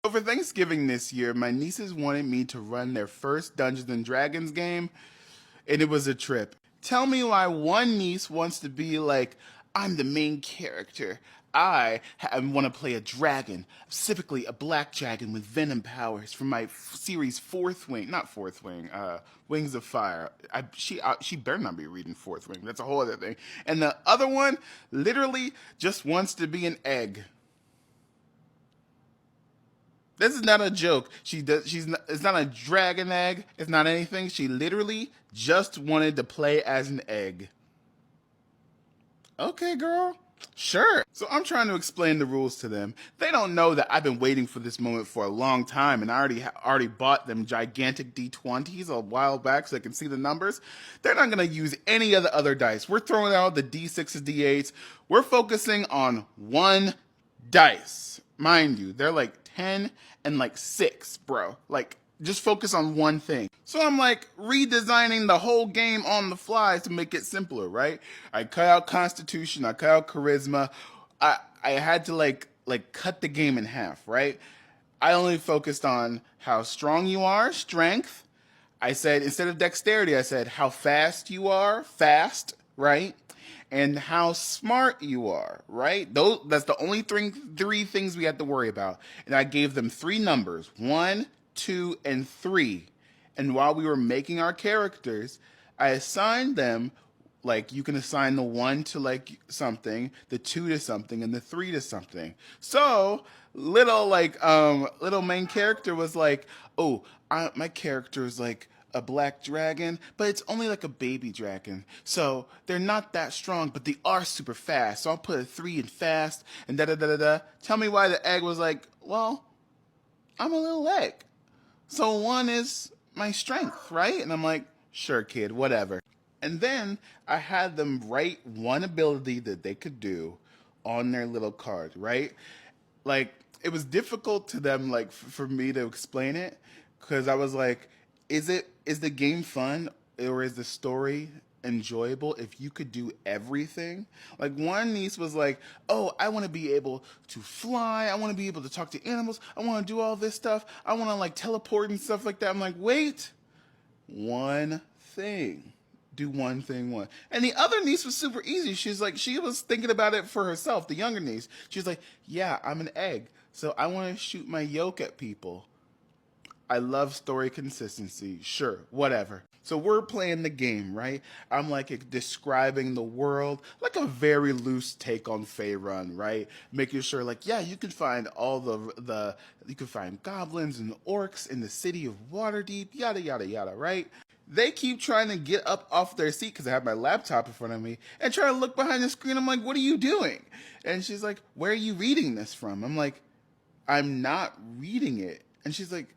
Over Thanksgiving this year, my nieces wanted me to run their first Dungeons and Dragons game, and it was a trip. Tell me why one niece wants to be like, I'm the main character. I want to play a dragon, specifically a black dragon with venom powers from my series Fourth Wing, not Fourth Wing, Wings of Fire. She better not be reading Fourth Wing. That's a whole other thing. And the other one literally just wants to be an egg. This is not a joke. She does. She's not. It's not a dragon egg. It's not anything. She literally just wanted to play as an egg. Okay, girl. Sure. So I'm trying to explain the rules to them. They don't know that I've been waiting for this moment for a long time, and I already bought them gigantic D20s a while back so they can see the numbers. They're not gonna use any of the other dice. We're throwing out the D6s, D8s. We're focusing on one dice. Mind you, they're like 10 and like 6, bro. Like, just focus on one thing. So I'm like redesigning the whole game on the fly to make it simpler, right? I cut out Constitution, I cut out Charisma. I had to like cut the game in half, right? I only focused on how strong you are, strength. I said instead of dexterity, I said how fast you are, fast, right? And how smart you are, right? That's the only three things we had to worry about. And I gave them 3 numbers, 1, 2, and 3. And while we were making our characters, I assigned them, like, you can assign the 1 to like something, the 2 to something, and the 3 to something. So little main character was like, oh, my character is like a black dragon, but it's only like a baby dragon. So they're not that strong, but they are super fast. So I'll put a 3 in fast and da da da da da. Tell me why the egg was like, well, I'm a little egg. So 1 is my strength, right? And I'm like, sure, kid, whatever. And then I had them write one ability that they could do on their little card, right? Like, it was difficult to them, like, for me to explain it, because I was like, is the game fun, or is the story enjoyable if you could do everything? Like, one niece was like, oh, I want to be able to fly, I want to be able to talk to animals, I want to do all this stuff, I want to like teleport and stuff like that. I'm like, wait, one thing. Do one thing one. And the other niece was super easy. She's like, she was thinking about it for herself, the younger niece. She's like, yeah, I'm an egg, so I want to shoot my yolk at people. I love story consistency. Sure, whatever. So we're playing the game, right? I'm like describing the world like a very loose take on Faerun, right? Making sure, like, yeah, you can find all the you can find goblins and orcs in the city of Waterdeep, yada yada yada, right? They keep trying to get up off their seat because I have my laptop in front of me and try to look behind the screen. I'm like, what are you doing? And she's like, where are you reading this from? I'm like, I'm not reading it. And she's like,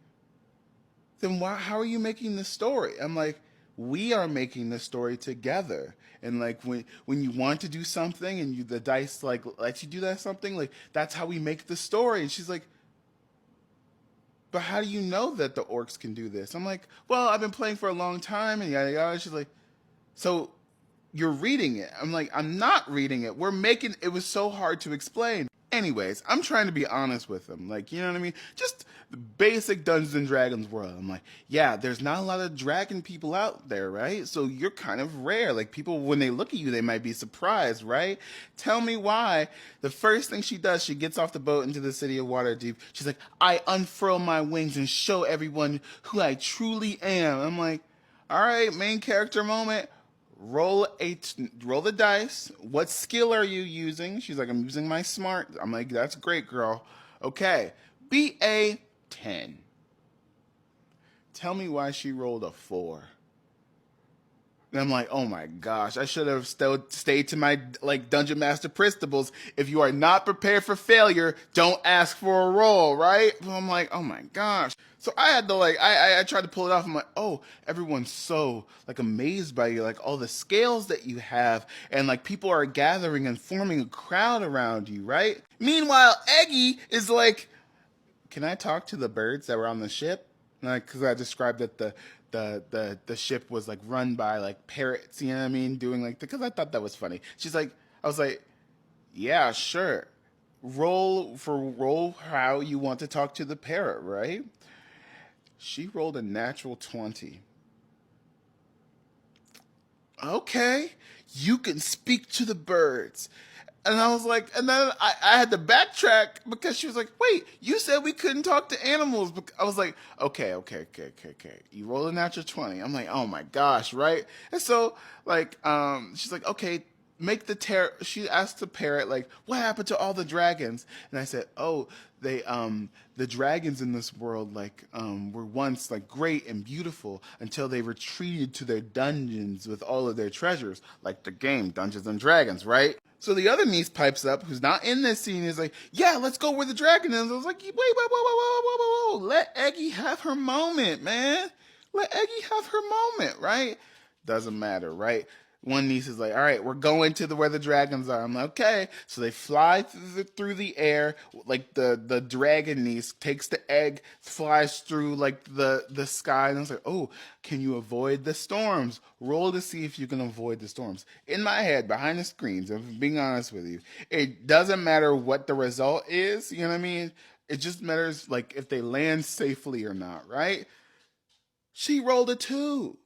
then how are you making the story? I'm like, we are making the story together. And like when you want to do something and the dice like lets you do that something, like that's how we make the story. And she's like, but how do you know that the orcs can do this? I'm like, well, I've been playing for a long time and yada yada. She's like, so you're reading it. I'm like, I'm not reading it. It was so hard to explain. Anyways, I'm trying to be honest with them. Like, you know what I mean? Just the basic Dungeons and Dragons world. I'm like, yeah, there's not a lot of dragon people out there, right? So you're kind of rare. Like, people, when they look at you, they might be surprised, right? Tell me why. The first thing she does, she gets off the boat into the city of Waterdeep. She's like, I unfurl my wings and show everyone who I truly am. I'm like, all right, main character moment. Roll the dice. What skill are you using? She's like, I'm using my smart. I'm like, that's great, girl. Okay. BA 10. Tell me why she rolled a 4. And I'm like, oh my gosh, I should have stayed to my like Dungeon Master principles. If you are not prepared for failure, don't ask for a roll, right? But I'm like, oh my gosh. So I had to like, I tried to pull it off. I'm like, oh, everyone's so like amazed by you, like all the scales that you have, and like people are gathering and forming a crowd around you, right? Meanwhile, Eggy is like, can I talk to the birds that were on the ship? Like, because I described that the ship was like run by like parrots, you know what I mean? Doing like, because I thought that was funny. I was like, yeah, sure. roll how you want to talk to the parrot, right? She rolled a natural 20. Okay, you can speak to the birds. And I was like, and then I had to backtrack because she was like, wait, you said we couldn't talk to animals. I was like, okay. You roll a natural 20. I'm like, oh my gosh, right? And so, like, she's like, okay, make the she asked the parrot, like, what happened to all the dragons? And I said, oh, the dragons in this world, like, were once, like, great and beautiful until they retreated to their dungeons with all of their treasures, like the game Dungeons and Dragons, right? So the other niece pipes up, who's not in this scene, is like, yeah, let's go where the dragon is. I was like, wait, whoa. Let Eggy have her moment, man. Let Eggy have her moment, right? Doesn't matter, right? One niece is like, all right, we're going to where the dragons are. I'm like, okay. So they fly through the air. Like the dragon niece takes the egg, flies through like the sky. And I was like, oh, can you avoid the storms? Roll to see if you can avoid the storms. In my head, behind the screens, I'm being honest with you, it doesn't matter what the result is. You know what I mean? It just matters like if they land safely or not, right? She rolled a 2.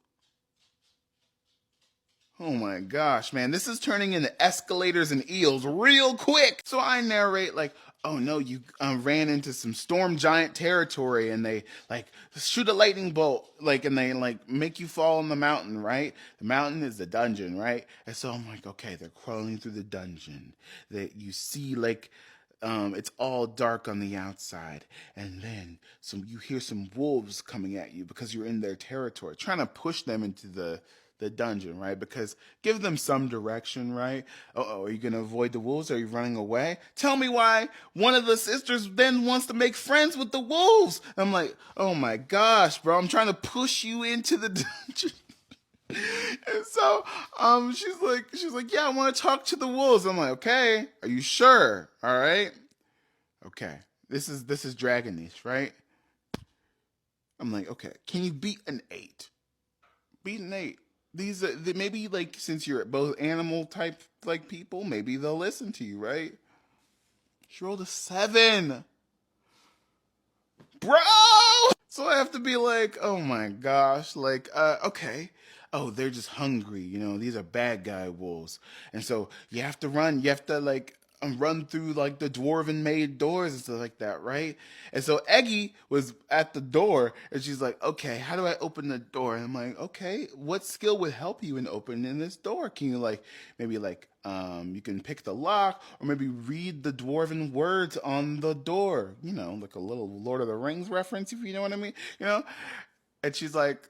Oh my gosh, man, this is turning into escalators and eels real quick. So I narrate like, oh no, you ran into some storm giant territory and they like shoot a lightning bolt, like, and they like make you fall in the mountain, right? The mountain is the dungeon, right? And so I'm like, okay, they're crawling through the dungeon. That you see like it's all dark on the outside, and then you hear some wolves coming at you because you're in their territory, trying to push them into the dungeon, right? Because give them some direction, right? Oh, are you gonna avoid the wolves? Are you running away? Tell me why one of the sisters then wants to make friends with the wolves. I'm like, oh my gosh, bro, I'm trying to push you into the dungeon. And so she's like, yeah, I want to talk to the wolves. I'm like, okay, are you sure? All right. Okay. This is Dragon Niche, right? I'm like, okay, can you beat an 8? Beat an 8. These maybe like since you're both animal type like people, maybe they'll listen to you, right? She rolled a 7. Bro! So I have to be like, oh my gosh, like, okay. Oh, they're just hungry, you know, these are bad guy wolves. And so you have to run, you have to like run through like the dwarven made doors and stuff like that, right? And so Eggy was at the door and she's like, okay, how do I open the door? And I'm like, okay, what skill would help you in opening this door? Can you like maybe like you can pick the lock or maybe read the dwarven words on the door, you know, like a little Lord of the Rings reference, if you know what I mean, you know? And she's like,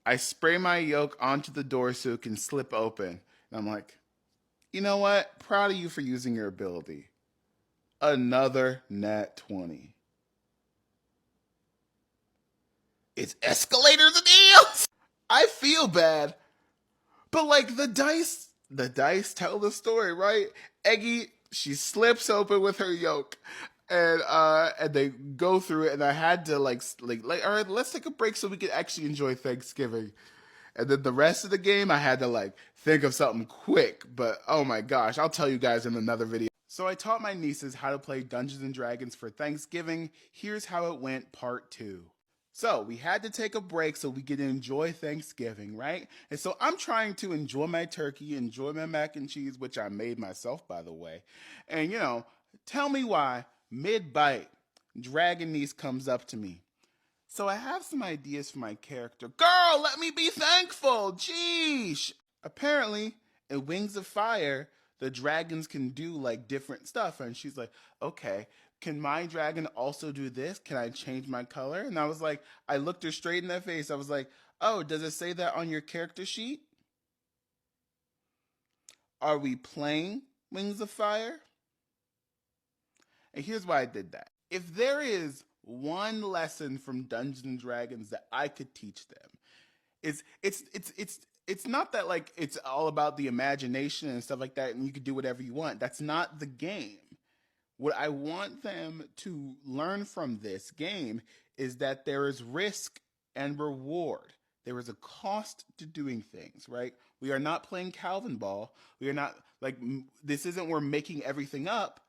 I spray my yolk onto the door so it can slip open. And I'm like, you know what? Proud of you for using your ability. Another nat 20. It's escalators and eels. I feel bad. But like the dice tell the story, right? Eggy, she slips open with her yolk. And they go through it and I had to like all right, let's take a break so we can actually enjoy Thanksgiving. And then the rest of the game, I had to like think of something quick. But oh my gosh, I'll tell you guys in another video. So I taught my nieces how to play Dungeons and Dragons for Thanksgiving. Here's how it went, part 2. So we had to take a break so we could enjoy Thanksgiving, right? And so I'm trying to enjoy my turkey, enjoy my mac and cheese, which I made myself, by the way. And you know, tell me why, mid-bite, Dragon Niece comes up to me. So I have some ideas for my character. Girl, let me be thankful. Jeesh. Apparently, in Wings of Fire, the dragons can do like different stuff. And she's like, okay, can my dragon also do this? Can I change my color? And I was like, I looked her straight in the face. I was like, oh, does it say that on your character sheet? Are we playing Wings of Fire? And here's why I did that. If there is one lesson from Dungeons and Dragons that I could teach them, it's not that like it's all about the imagination and stuff like that and you can do whatever you want. That's not the game. What I want them to learn from this game is that there is risk and reward. There is a cost to doing things, right? We are not playing Calvin Ball. We are not like this isn't we're making everything up.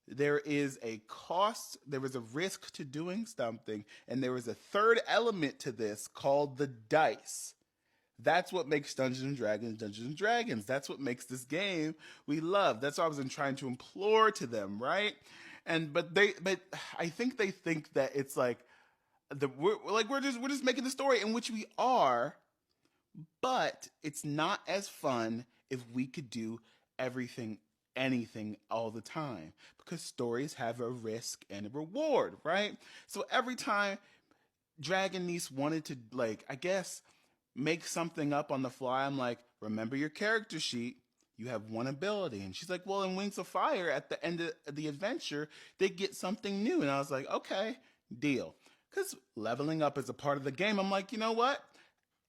there is a cost, there is a risk to doing something, and there is a third element to this called the dice. That's what makes Dungeons and Dragons. That's what makes this game we love. That's what I was trying to implore to them, right? And but I think they think that it's like we're just making the story, in which we are, but it's not as fun if we could do everything, anything all the time, because stories have a risk and a reward, right? So every time Dragon Niece wanted to, like, I guess, make something up on the fly, I'm like, remember your character sheet. You have one ability. And she's like, well, in Wings of Fire, at the end of the adventure, they get something new. And I was like, okay, deal. Because leveling up is a part of the game. I'm like, you know what?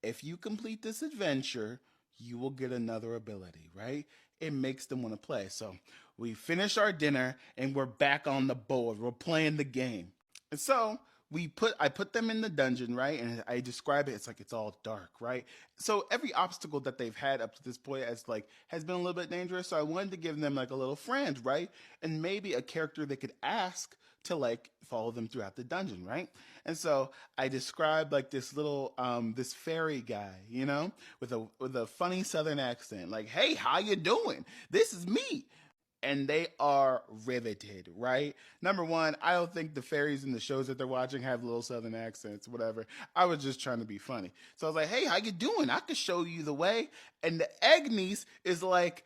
If you complete this adventure, you will get another ability, right? It makes them want to play. So we finish our dinner and we're back on the board. We're playing the game. And so I put them in the dungeon, right? And I describe it, it's like it's all dark, right? So every obstacle that they've had up to this point has been a little bit dangerous. So I wanted to give them like a little friend, right? And maybe a character they could ask to like follow them throughout the dungeon, right? And so I described like this little this fairy guy, with a funny southern accent, like, "Hey, how you doing? This is me." And they are riveted, right? Number one, I don't think the fairies in the shows that they're watching have little southern accents, whatever. I was just trying to be funny. So I was like, "Hey, how you doing? I could show you the way." And the egg niece is like,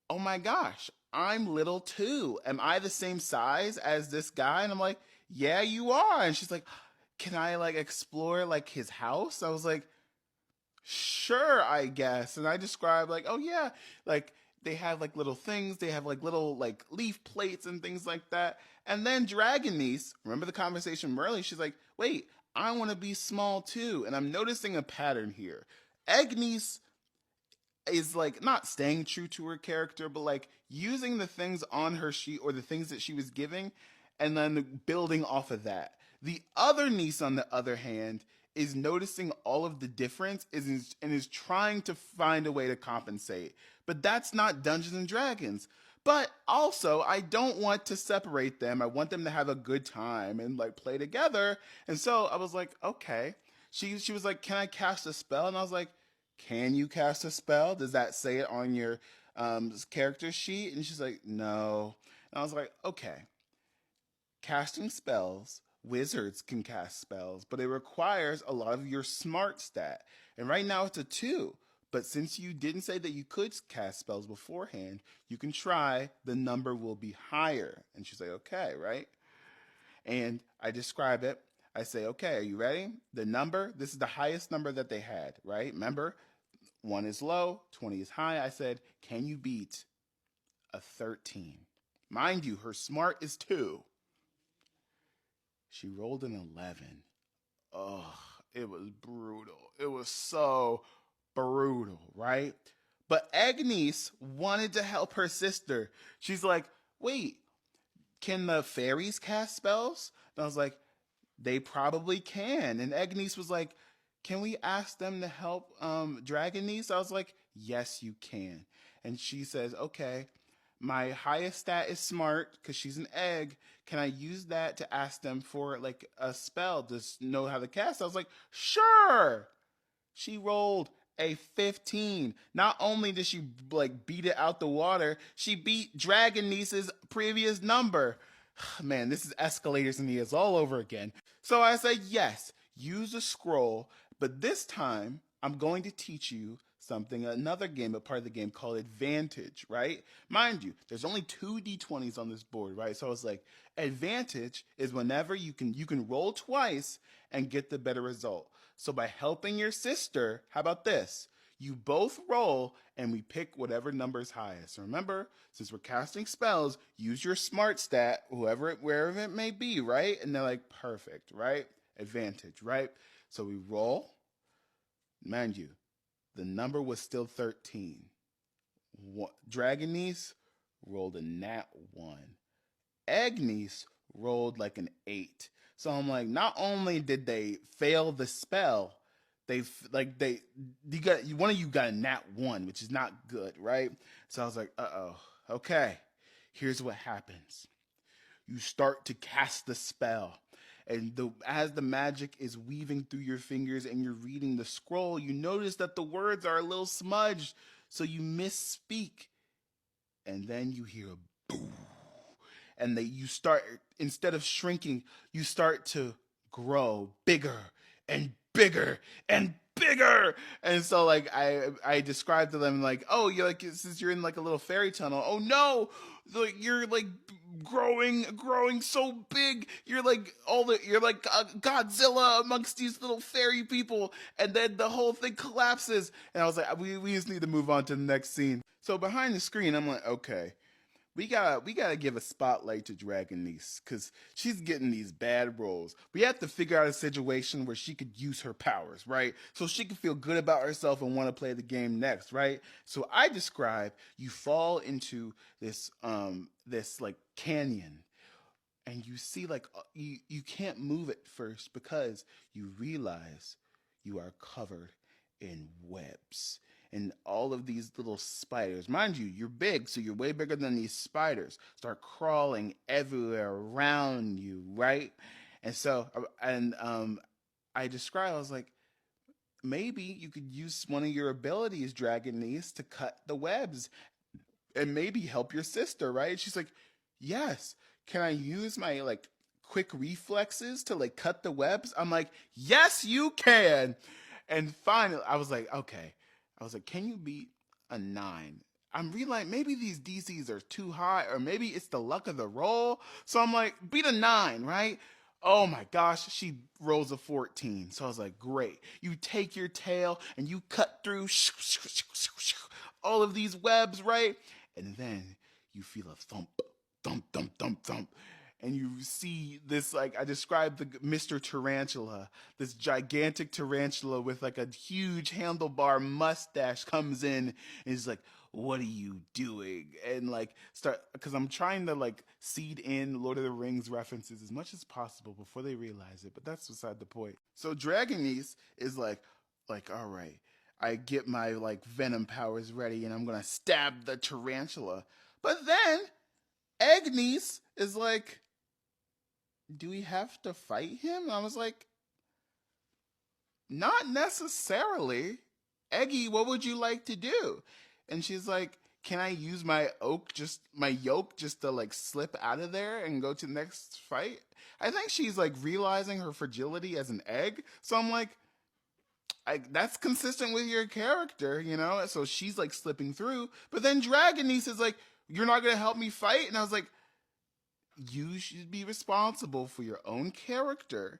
"Oh my gosh, I'm little too. Am I the same size as this guy?" And I'm like, "Yeah, you are." And she's like, "Can I like explore like his house?" I was like, "Sure, I guess." And I described like, "Oh yeah, like they have like little things, they have like little like leaf plates and things like that." And then Dragon Niece, remember the conversation from earlier? She's like, "Wait, I want to be small too." And I'm noticing a pattern here. Egg Niece is like not staying true to her character, but like using the things on her sheet or the things that she was giving and then building off of that. The other niece, on the other hand, is noticing all of the difference and is trying to find a way to compensate. But that's not Dungeons and Dragons. But also, I don't want to separate them. I want them to have a good time and like play together. And so I was like, okay. She was like, "Can I cast a spell?" And I was like, "Can you cast a spell? Does that say it on your character sheet?" And she's like, "No." And I was like, okay, casting spells, wizards can cast spells, but it requires a lot of your smart stat. And right now it's a 2. But since you didn't say that you could cast spells beforehand, you can try. The number will be higher. And she's like, okay, right? And I describe it. I say, okay, are you ready? The number, this is the highest number that they had, right? Remember, 1 is low, 20 is high. I said, can you beat a 13? Mind you, her smart is 2. She rolled an 11. Oh, it was brutal. It was so brutal, right? But Agnes wanted to help her sister. She's like, wait, can the fairies cast spells? And I was like, they probably can. And Agnes was like, can we ask them to help Dragon Niece? I was like, yes, you can. And she says, okay, my highest stat is smart because she's an egg. Can I use that to ask them for like a spell to know how to cast? I was like, sure. She rolled a 15. Not only did she like beat it out the water, she beat Dragon Niece's previous number. Man, this is escalators in the years all over again. So I said, yes, use a scroll, but this time I'm going to teach you something, another game, a part of the game called Advantage, right? Mind you, there's only 2d20s on this board, right? So I was like, Advantage is whenever you can roll twice and get the better result. So by helping your sister, how about this? You both roll and we pick whatever number is highest. Remember, since we're casting spells, use your smart stat, wherever it may be, right? And they're like, perfect, right? Advantage, right? So we roll. Mind you, the number was still 13. Dragon Niece rolled a nat 1. Egg Niece rolled like an 8. So I'm like, not only did they fail the spell, one of you got a nat 1, which is not good, right? So I was like, okay, here's what happens. you start to cast the spell. And as the magic is weaving through your fingers and you're reading the scroll, you notice that the words are a little smudged, so you misspeak. And then you hear a boom. And you start, instead of shrinking, you start to grow bigger and bigger and bigger. And so like I described to them like, oh, you're like, since you're in like a little fairy tunnel, oh no, like you're like growing so big, you're like you're like Godzilla amongst these little fairy people. And then the whole thing collapses. And I was like, we just need to move on to the next scene. So behind the screen, I'm like, okay, we gotta give a spotlight to Dragon Niece, because she's getting these bad roles. We have to figure out a situation where she could use her powers, right? So she can feel good about herself and want to play the game next, right? So I describe, you fall into this like canyon, and you see like you can't move at first because you realize you are covered in webs and all of these little spiders. Mind you, you're big, so you're way bigger than these spiders. Start crawling everywhere around you, right? And so, I described, I was like, maybe you could use one of your abilities, Dragon Niece, to cut the webs and maybe help your sister, right? She's like, yes. Can I use my like quick reflexes to like cut the webs? I'm like, yes, you can. And finally, I was like, okay. I was like, can you beat a 9? I'm realizing maybe these DCs are too high, or maybe it's the luck of the roll. So I'm like, beat a 9, right? Oh my gosh, she rolls a 14. So I was like, great. You take your tail and you cut through all of these webs, right? And then you feel a thump, thump, thump, thump, thump. And you see this, like I described, the Mr. Tarantula, this gigantic tarantula with like a huge handlebar mustache comes in and is like, what are you doing? And like start, because I'm trying to like seed in Lord of the Rings references as much as possible before they realize it, but that's beside the point. So Dragon Niece is like, all right, I get my like venom powers ready and I'm gonna stab the tarantula. But then Egg Niece is like, do we have to fight him? And I was like, not necessarily. Eggy, what would you like to do? And she's like, can I use my yoke just to like slip out of there and go to the next fight? I think she's like realizing her fragility as an egg. So I'm like, that's consistent with your character, you know? So she's like slipping through. But then Dragon Niece is like, you're not going to help me fight? And I was like, you should be responsible for your own character.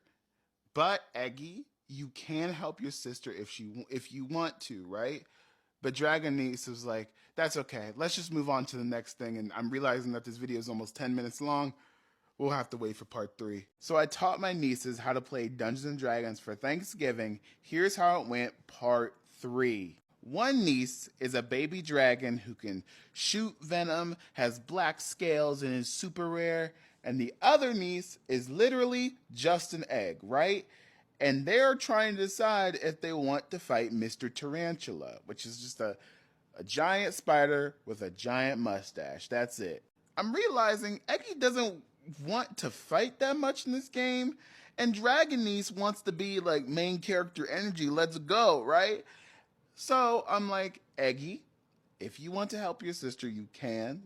But Eggy, you can help your sister if you want to, right? But Dragon Niece was like, that's okay. Let's just move on to the next thing. And I'm realizing that this video is almost 10 minutes long. We'll have to wait for part 3. So I taught my nieces how to play Dungeons and Dragons for Thanksgiving. Here's how it went, part 3. One niece is a baby dragon who can shoot venom, has black scales, and is super rare. And the other niece is literally just an egg, right? And they're trying to decide if they want to fight Mr. Tarantula, which is just a giant spider with a giant mustache. That's it. I'm realizing Eggy doesn't want to fight that much in this game, and Dragon Niece wants to be like main character energy. Let's go, right? So I'm like, Eggy, if you want to help your sister, you can.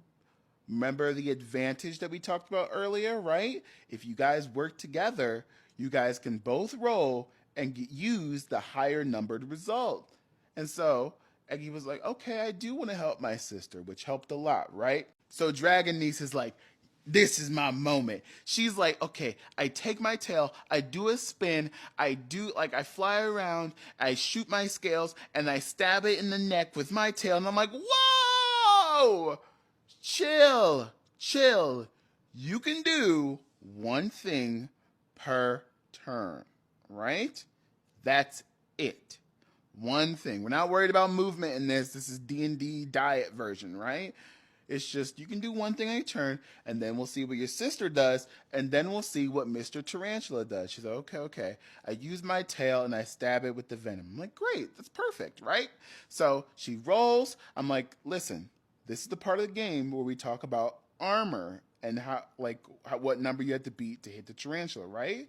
Remember the advantage that we talked about earlier, right? If you guys work together, you guys can both roll and use the higher numbered result. And so Eggy was like, okay, I do want to help my sister, which helped a lot, right? So Dragon Niece is like, this is my moment. She's like, okay, I take my tail, I do a spin, I fly around, I shoot my scales, and I stab it in the neck with my tail. And I'm like, whoa, chill. You can do one thing per turn, right? That's it. One thing. We're not worried about movement in this. This is D&D diet version, right? It's just you can do one thing a turn, and then we'll see what your sister does, and then we'll see what Mr. Tarantula does. She's like, okay. I use my tail, and I stab it with the venom. I'm like, great. That's perfect, right? So she rolls. I'm like, listen, this is the part of the game where we talk about armor and what number you had to beat to hit the tarantula, right?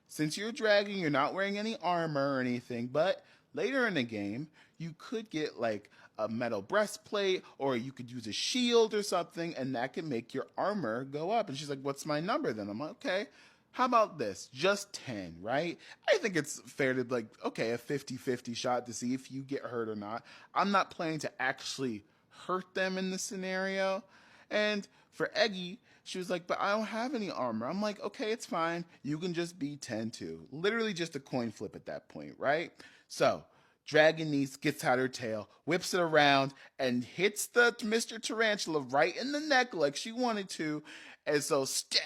Since you're dragging, you're not wearing any armor or anything, but later in the game, you could get like a metal breastplate or you could use a shield or something, and that can make your armor go up. And she's like, what's my number then? I'm like, okay, how about this? Just 10, right? I think it's fair to like, okay, a 50-50 shot to see if you get hurt or not. I'm not planning to actually hurt them in this scenario. And for Eggy, she was like, but I don't have any armor. I'm like, okay, it's fine. You can just be 10 too. Literally just a coin flip at that point, right? So, Dragon Niece gets out her tail, whips it around, and hits the Mr. Tarantula right in the neck like she wanted to. And so, stab,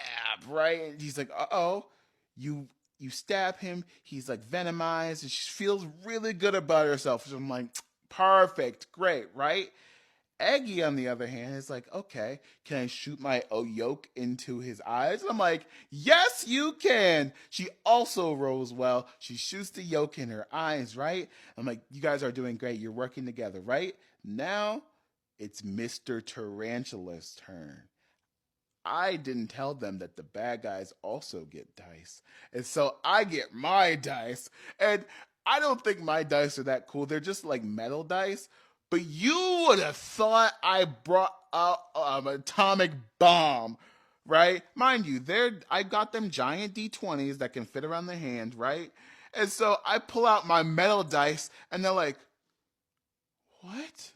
right? And he's like, uh-oh. You stab him. He's like venomized, and she feels really good about herself. So I'm like, perfect, great, right? Eggy, on the other hand, is like, okay, can I shoot my yolk into his eyes? And I'm like, yes, you can. She also rolls well. She shoots the yolk in her eyes, right? I'm like, you guys are doing great. You're working together, right? Now it's Mr. Tarantula's turn. I didn't tell them that the bad guys also get dice. And so I get my dice. And I don't think my dice are that cool. They're just like metal dice. But you would have thought I brought out an atomic bomb, right? Mind you, I got them giant D20s that can fit around the hand, right? And so I pull out my metal dice, and they're like, what?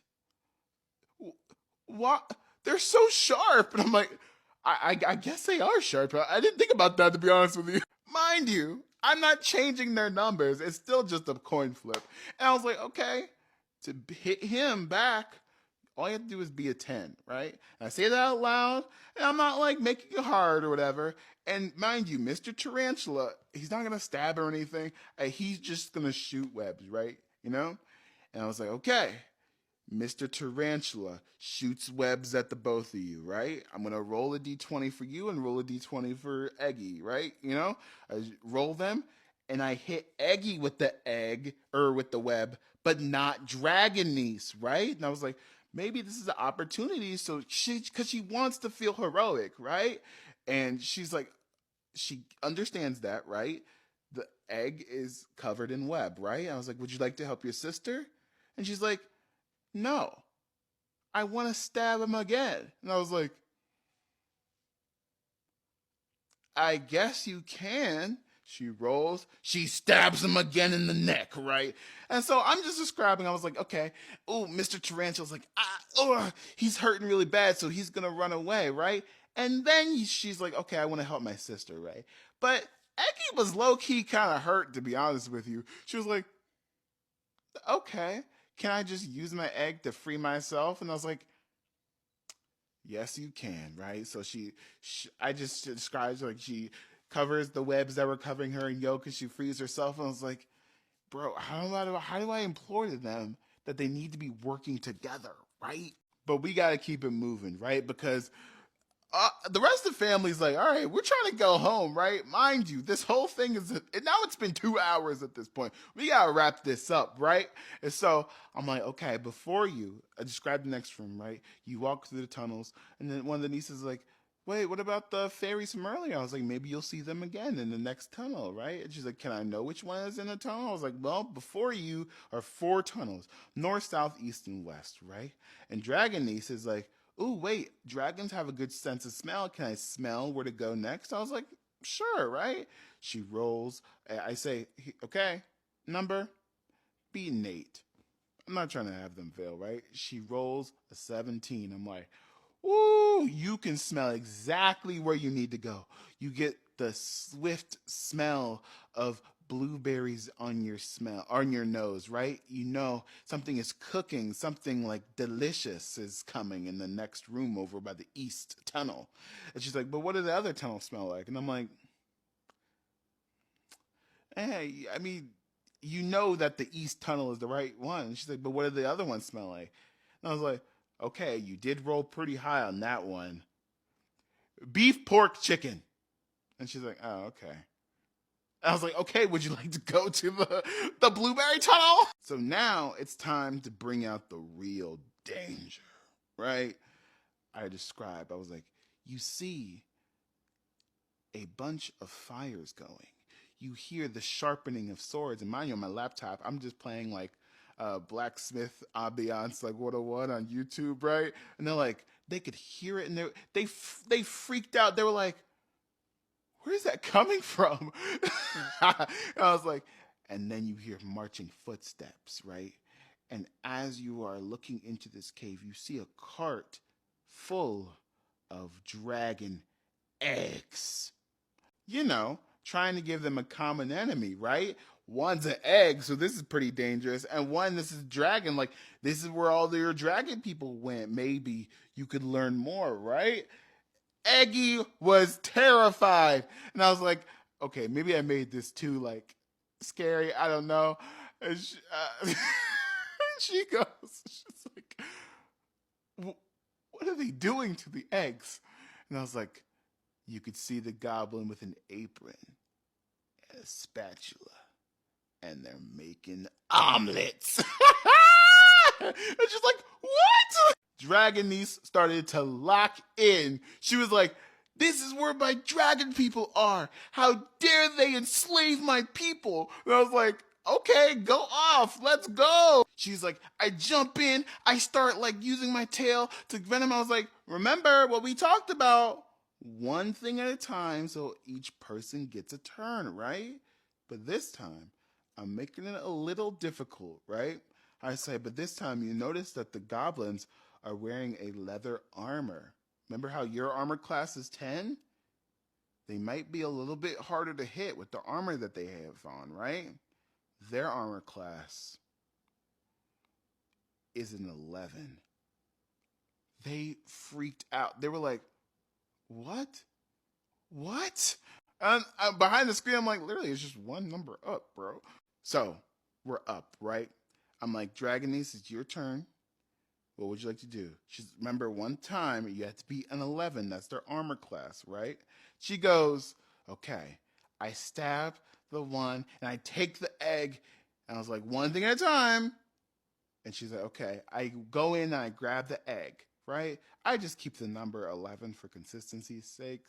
What? They're so sharp. And I'm like, I guess they are sharp. I didn't think about that, to be honest with you. Mind you, I'm not changing their numbers. It's still just a coin flip. And I was like, okay, to hit him back, all you have to do is be a 10, right? And I say that out loud, and I'm not like making it hard or whatever. And mind you, Mr. Tarantula, he's not gonna stab or anything. He's just gonna shoot webs, right? You know? And I was like, okay, Mr. Tarantula shoots webs at the both of you, right? I'm gonna roll a d20 for you and roll a d20 for Eggy, right? You know, I roll them, and I hit Eggy with the with the web, but not Dragon Niece, right? And I was like, maybe this is an opportunity, so because she wants to feel heroic, right? And she's like, she understands that, right? The egg is covered in web, right? I was like, would you like to help your sister? And she's like, no, I want to stab him again. And I was like, I guess you can. She rolls, she stabs him again in the neck, right? And so I'm just describing, I was like, okay, oh, Mr. Tarantula's like, he's hurting really bad, so he's gonna run away, right? And then she's like, okay, I want to help my sister, right? But Eggy was low-key kind of hurt, to be honest with you. She was like, okay, can I just use my egg to free myself? And I was like, yes, you can, right? So I just described like she covers the webs that were covering her in yolk and she frees herself. And I was like, bro, how do I implore to them that they need to be working together, right? But we got to keep it moving, right? Because the rest of the family's like, all right, we're trying to go home, right? Mind you, this whole thing now it's been 2 hours at this point. We got to wrap this up, right? And so I'm like, okay, I describe the next room, right? You walk through the tunnels, and then one of the nieces is like, wait, what about the fairies from earlier? I was like, maybe you'll see them again in the next tunnel, right? And she's like, can I know which one is in the tunnel? I was like, well, before you are 4 tunnels, north, south, east, and west, right? And Dragon Niece is like, ooh, wait, dragons have a good sense of smell. Can I smell where to go next? I was like, sure, right? She rolls. I say, okay, number, be Nate. I'm not trying to have them fail, right? She rolls a 17. I'm like, ooh, you can smell exactly where you need to go. You get the swift smell of blueberries on your nose, right? You know something is cooking, something like delicious is coming in the next room over by the east tunnel. And she's like, but what do the other tunnels smell like? And I'm like, hey, I mean, you know that the east tunnel is the right one. And she's like, but what do the other ones smell like? And I was like, okay, you did roll pretty high on that one. Beef, pork, chicken. And she's like, oh, okay. I was like, okay, would you like to go to the blueberry tunnel? So now it's time to bring out the real danger, right? I was like, you see a bunch of fires going. You hear the sharpening of swords. And mind you, on my laptop, I'm just playing like blacksmith ambiance, like 101 on YouTube, right? And they're like, they could hear it, and they freaked out. They were like, "Where's that coming from?" And I was like, and then you hear marching footsteps, right? And as you are looking into this cave, you see a cart full of dragon eggs. You know, trying to give them a common enemy, right? One's an egg, so this is pretty dangerous. And one, this is dragon. Like, this is where all your dragon people went. Maybe you could learn more, right? Eggy was terrified. And I was like, okay, maybe I made this too, like, scary. I don't know. And she goes, she's like, what are they doing to the eggs? And I was like, you could see the goblin with an apron and a spatula, and they're making omelets. And she's like, what? Dragon niece started to lock in. She was like, this is where my dragon people are. How dare they enslave my people? And I was like, okay, go off. Let's go. She's like, I jump in. I start like using my tail to venom. I was like, remember what we talked about? One thing at a time, so each person gets a turn, right? But this time, I'm making it a little difficult, right? I say, but this time you notice that the goblins are wearing a leather armor. Remember how your armor class is 10? They might be a little bit harder to hit with the armor that they have on, right? Their armor class is an 11. They freaked out. They were like, what? What? And behind the screen, I'm like, literally, it's just one number up, bro. So, we're up, right? I'm like, Dragon Niece, it's your turn. What would you like to do? She's, remember, one time, you have to be an 11. That's their armor class, right? She goes, okay. I stab the one, and I take the egg, and I was like, one thing at a time. And she's like, okay. I go in, and I grab the egg, right? I just keep the number 11 for consistency's sake.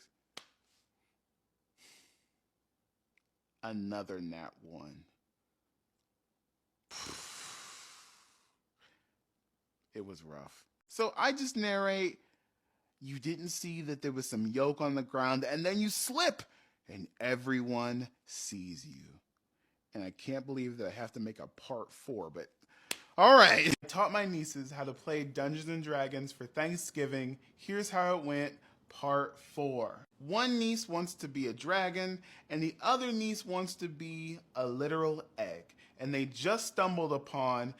Another nat 1. It was rough. So I just narrate, you didn't see that there was some yolk on the ground, and then you slip, and everyone sees you. And I can't believe that I have to make a part 4, but all right. I taught my nieces how to play Dungeons and Dragons for Thanksgiving. Here's how it went, part 4. One niece wants to be a dragon, and the other niece wants to be a literal egg. And they just stumbled upon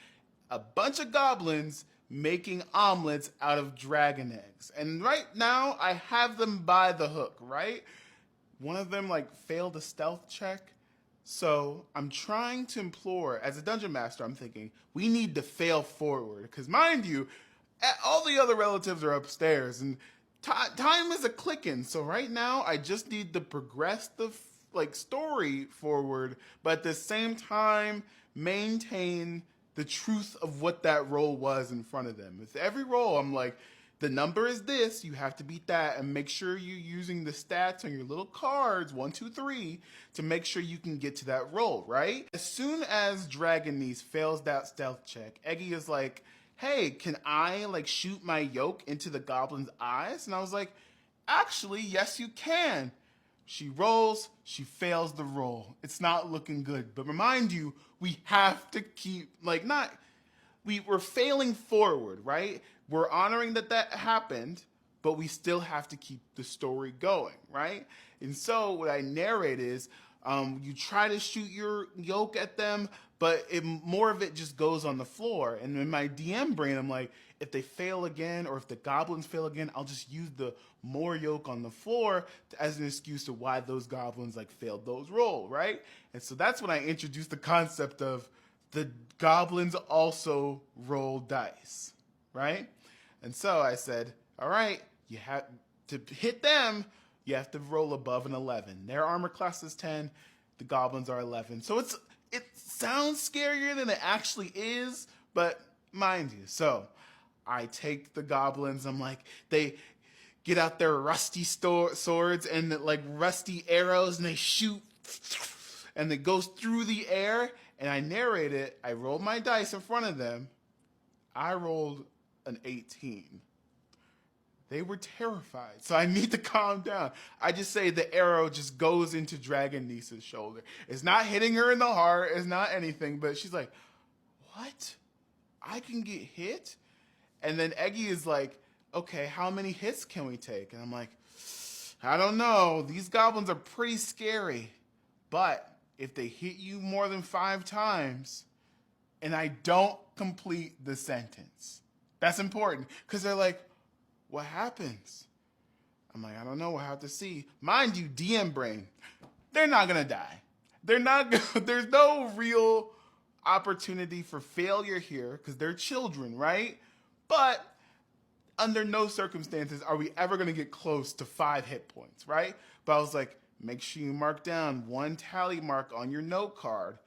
a bunch of goblins making omelets out of dragon eggs. And right now, I have them by the hook, right? One of them like failed a stealth check. So I'm trying to implore, as a dungeon master, I'm thinking, we need to fail forward. Because mind you, all the other relatives are upstairs, and time is a clicking. So right now, I just need to progress the story forward, but at the same time, maintain the truth of what that roll was in front of them. With every roll, I'm like, the number is this, you have to beat that, and make sure you're using the stats on your little cards, 1, 2, 3, to make sure you can get to that roll, right? As soon as Dragon Niece fails that stealth check, Eggy is like, hey, can I shoot my yolk into the goblin's eyes? And I was like, actually, yes, you can. She rolls, she fails the roll. It's not looking good. But remind you, we have to keep, we're failing forward, right? We're honoring that happened, but we still have to keep the story going, right? And so what I narrate is, you try to shoot your yolk at them, but more of it just goes on the floor. And in my DM brain, I'm like, if they fail again, or if the goblins fail again, I'll just use the more yolk on the floor as an excuse to why those goblins failed those roll, right? And so that's when I introduced the concept of the goblins also roll dice, right? And so I said, all right, you have to hit them, you have to roll above an 11. Their armor class is 10, the goblins are 11. So it sounds scarier than it actually is, but mind you, so I take the goblins, I'm like, they get out their rusty swords and like rusty arrows, and they shoot, and it goes through the air. And I narrate it. I rolled my dice in front of them. I rolled an 18. They were terrified, so I need to calm down. I just say the arrow just goes into Dragon Niece's shoulder. It's not hitting her in the heart. It's not anything, but she's like, what? I can get hit? And then Eggy is like, okay, how many hits can we take? And I'm like, I don't know. These goblins are pretty scary. But if they hit you more than 5 times and I don't complete the sentence, that's important. Because they're like, what happens? I'm like, I don't know. We'll have to see. Mind you, DM brain, they're not going to die. They're not gonna, there's no real opportunity for failure here because they're children, right? But under no circumstances are we ever going to get close to 5 hit points, right? But I was like, make sure you mark down 1 tally mark on your note card.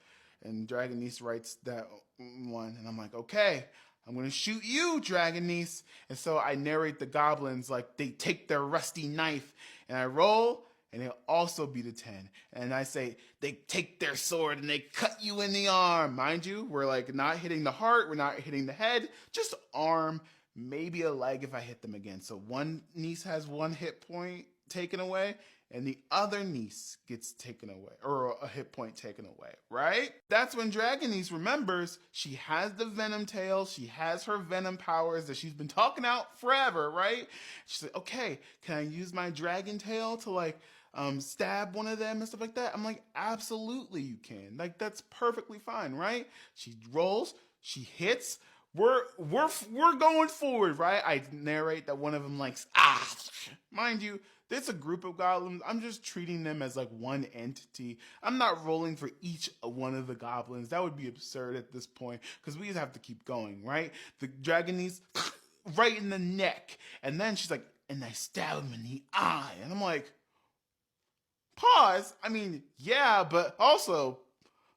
And Dragon Niece writes that one. And I'm like, okay, I'm going to shoot you, Dragon Niece. And so I narrate the goblins like they take their rusty knife. And I roll, and it'll also be the 10. And I say, they take their sword and they cut you in the arm. Mind you, we're like not hitting the heart. We're not hitting the head. Just arm, maybe a leg if I hit them again. So one niece has 1 hit point taken away, and the other niece gets taken away, or a hit point taken away, right? That's when Dragon Niece remembers she has the venom tail, she has her venom powers that she's been talking out forever, right? She's like, okay, can I use my dragon tail to like stab one of them and stuff like that? I'm like, absolutely you can. Like, that's perfectly fine, right? She rolls, she hits. We're going forward, right? I narrate that one of them likes, mind you, there's a group of goblins. I'm just treating them as like one entity. I'm not rolling for each one of the goblins. That would be absurd at this point because we just have to keep going, right? The Dragon Niece right in the neck. And then she's like, and I stab him in the eye. And I'm like, pause. I mean, yeah, but also,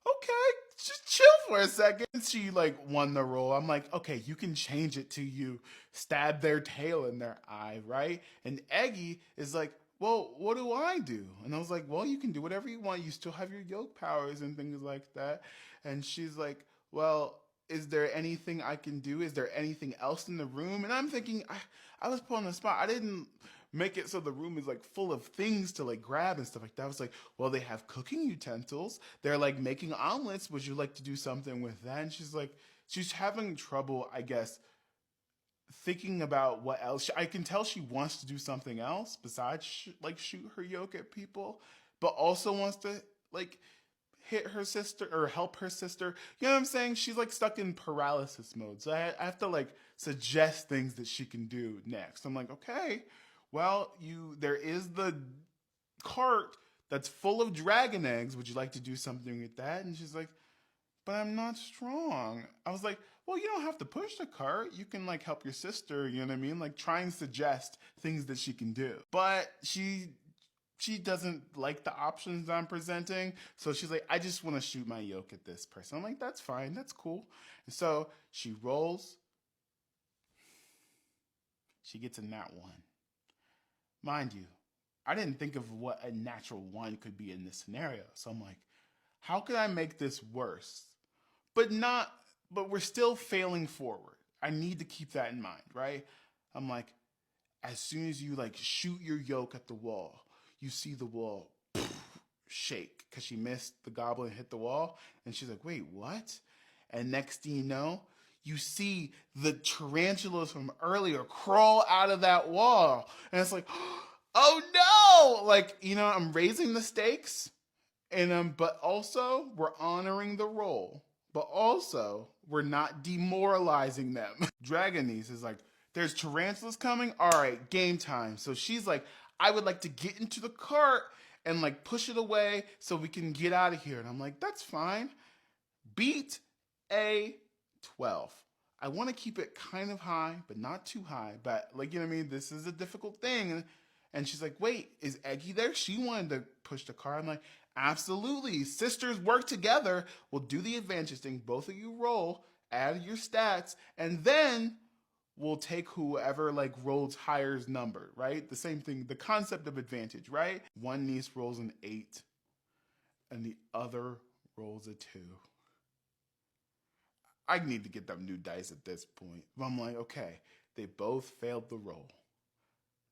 okay, just chill for a second. She like won the roll. I'm like, okay, you can change it to you stab their tail in their eye, right? And Eggy is like, well, what do I do? And I was like, well, you can do whatever you want. You still have your yoke powers and things like that. And she's like, well, is there anything I can do? Is there anything else in the room? And I'm thinking, I was put on the spot. I didn't make it so the room is like full of things to like grab and stuff like that. I was like, well, they have cooking utensils. They're like making omelets. Would you like to do something with that? And she's like, she's having trouble, I guess, thinking about what else. I can tell she wants to do something else besides like shoot her yoke at people, but also wants to like hit her sister or help her sister. You know what I'm saying? She's like stuck in paralysis mode. So I have to like suggest things that she can do next. I'm like, okay, well, there is the cart that's full of dragon eggs. Would you like to do something with that? And she's like, but I'm not strong. I was like, well, you don't have to push the cart. You can like help your sister, you know what I mean? Like try and suggest things that she can do. But she doesn't like the options I'm presenting. So she's like, I just want to shoot my yoke at this person. I'm like, that's fine. That's cool. And so she rolls. She gets a nat 1. Mind you, I didn't think of what a natural 1 could be in this scenario. So I'm like, how could I make this worse? But we're still failing forward. I need to keep that in mind, right? I'm like, as soon as you like shoot your yoke at the wall, you see the wall shake because she missed the goblin, hit the wall. And she's like, wait, what? And next thing you know, you see the tarantulas from earlier crawl out of that wall. And it's like, oh no! Like, you know, I'm raising the stakes. And but also we're honoring the roll. But also we're not demoralizing them. Dragon Niece is like, there's tarantulas coming? All right, game time. So she's like, I would like to get into the cart and like push it away so we can get out of here. And I'm like, that's fine. Beat a 12. I want to keep it kind of high, but not too high. But like, you know what I mean? This is a difficult thing. And she's like, wait, is Eggy there? She wanted to push the car. I'm like, absolutely. Sisters work together. We'll do the advantage thing. Both of you roll, add your stats, and then will take whoever like rolls higher's number, right? The same thing, the concept of advantage, right? One niece rolls an 8 and the other rolls a 2. I need to get them new dice at this point. But I'm like, okay, they both failed the roll.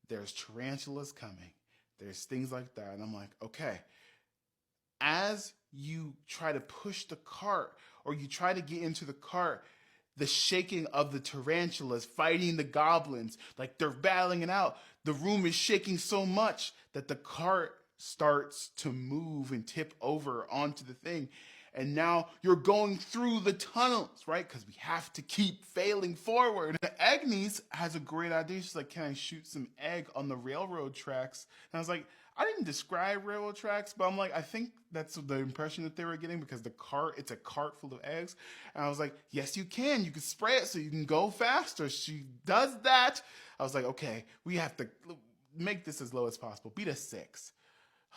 There's tarantulas coming. There's things like that. And I'm like, okay, as you try to push the cart or you try to get into the cart, the shaking of the tarantulas fighting the goblins, like they're battling it out. The room is shaking so much that the cart starts to move and tip over onto the thing. And now you're going through the tunnels, right? Because we have to keep failing forward. Agnes has a great idea. She's like, can I shoot some egg on the railroad tracks? And I was like, I didn't describe railroad tracks, but I'm like, I think that's the impression that they were getting because the cart, it's a cart full of eggs. And I was like, yes, you can. You can spray it so you can go faster. She does that. I was like, okay, we have to make this as low as possible. Beat a 6.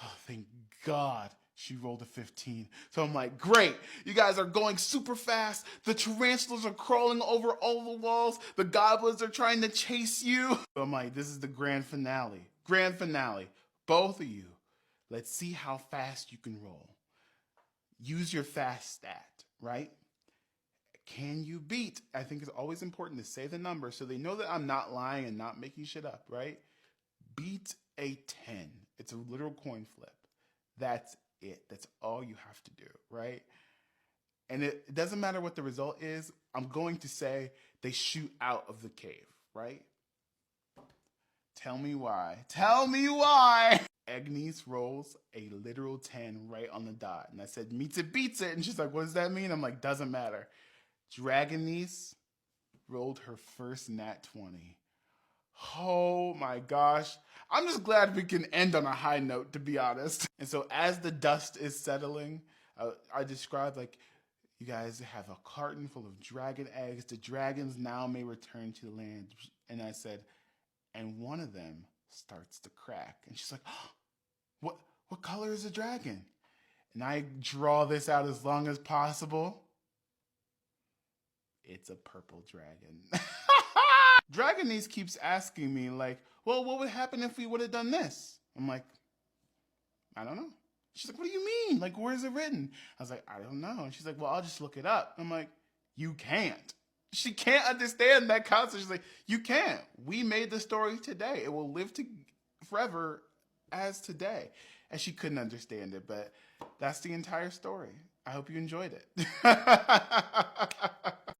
Oh, thank God she rolled a 15. So I'm like, great. You guys are going super fast. The tarantulas are crawling over all the walls. The goblins are trying to chase you. So I'm like, this is the grand finale. Grand finale. Both of you, let's see how fast you can roll. Use your fast stat, right? Can you beat? I think it's always important to say the number so they know that I'm not lying and not making shit up, right? Beat a 10. It's a literal coin flip. That's it. That's all you have to do, right? And it doesn't matter what the result is. I'm going to say they shoot out of the cave, right? Tell me why. Tell me why. Agnes rolls a literal 10 right on the dot. And I said, meets it, beats it. And she's like, what does that mean? I'm like, doesn't matter. Dragonese rolled her first nat 20. Oh my gosh. I'm just glad we can end on a high note, to be honest. And so as the dust is settling, I described like, you guys have a carton full of dragon eggs. The dragons now may return to the land. And I said, and one of them starts to crack. And she's like, oh, what color is a dragon? And I draw this out as long as possible. It's a purple dragon. Dragonese keeps asking me like, well, what would happen if we would have done this? I'm like, I don't know. She's like, what do you mean? Like, where is it written? I was like, I don't know. And she's like, well, I'll just look it up. I'm like, you can't. She can't understand that concept. She's like, you can't. We made the story today. It will live forever as today. And she couldn't understand it, but that's the entire story. I hope you enjoyed it.